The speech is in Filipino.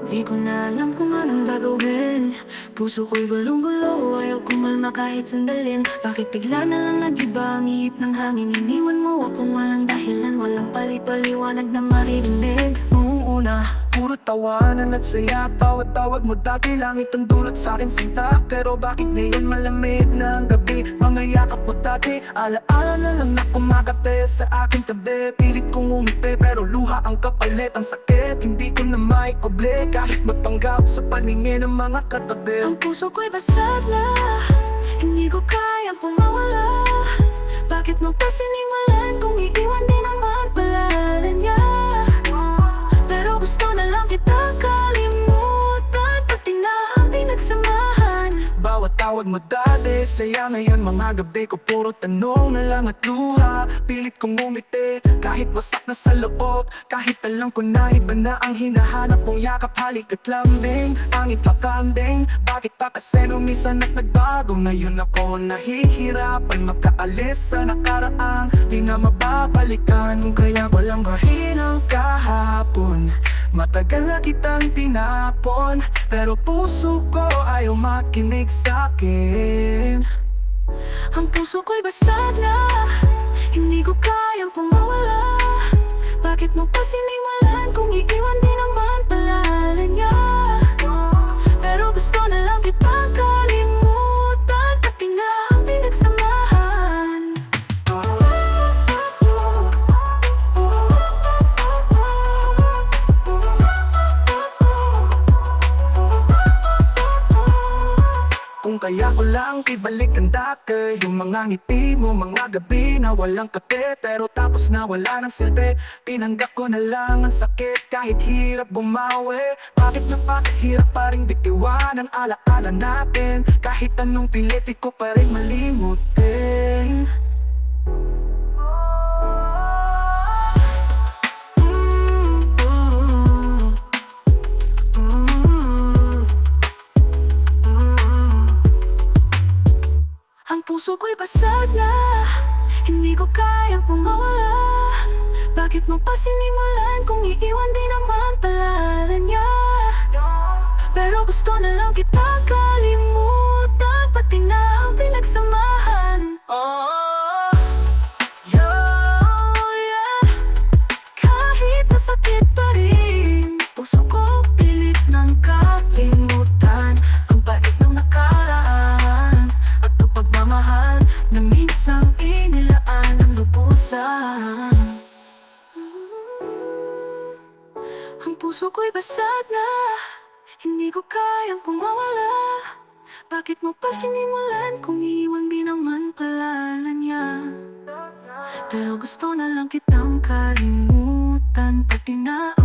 Di ko na alam kung anong gagawin. Puso ko'y gulong-gulo, ayaw kumalma kahit sandalin. Bakit bigla na lang nag-iba ang ihip ng hangin? Iniwan mo akong walang dahilan, walang pali-paliwanag na maririnig. Noong una, puro tawanan at saya. Tawad-tawag mo dati, langit ang dulot sa'kin sinta. Pero bakit ngayon malamig na ang gabi? Mga yakap mo dati, alaala na lang na kumakate sa aking tabi. Pilit kong umiti pero luha ang kapalit. Ang sakit, hindi ko na maikoble kahit magpanggap sa paningin ng mga katabi. Ang puso ko'y basag na, hindi ko kayang pumawala. Bakit mo pa sinimulan kung iiwan din naman pala niya? Pero gusto na lang kitang kalimutan, pati na ang pinagsamahan. Bawat tawag mo dati, saya ngayon mga gabi ko puro tanong na lang at luha. Pilit kong umiti, kahit wasak na sa loob. Kahit alam ko na iba na ang hinahanap mong yakap, halik at lambing. Pangit pa kanding, bakit pa kasi minsan at nagbago? Ngayon ako nahihirapan makaalis sa nakaraang di na mababalikan. Kaya walang mahinang kahapon, matagal na kitang tinapon, pero puso ko ayaw makinig sa'kin. Ang puso ko'y basag na, hindi ko kayang pumawala. Bakit mo pa sinimulan kung iiwan din naman pala niya? Pero gusto na lang kitang kalimutan, pati na ang pinagsamahan. Kung kaya ko lang ibalik ang dati, yung mga ngiti mo, mga gabi na walang kape. Pero tapos na wala ng silbi, tinanggap ko na lang ang sakit kahit hirap bumawi. Bakit napakahirap pa rin bitiwan ang alaala natin? Kahit anong pilit, di ko pa rin malimutin. Ang puso ko'y basag na, hindi ko kayang pumawala. Bakit mo pa sinimulan kung iiwan din naman pala niya? Pero gusto na lang kitang kalimutan, pati na ang pinagsamahan. Oh, yeah. Kahit masakit pa rin, puso ko pilit ng kalimutan ang bait ng nakaraan at ang pagmamahal na minsang inilaan ng lubusan. Ang puso ko'y basag na, hindi ko kayang pumawala. Bakit mo pa sinimulan kung iiwan din naman pala niya? Pero gusto na lang kitang kalimutan, pati na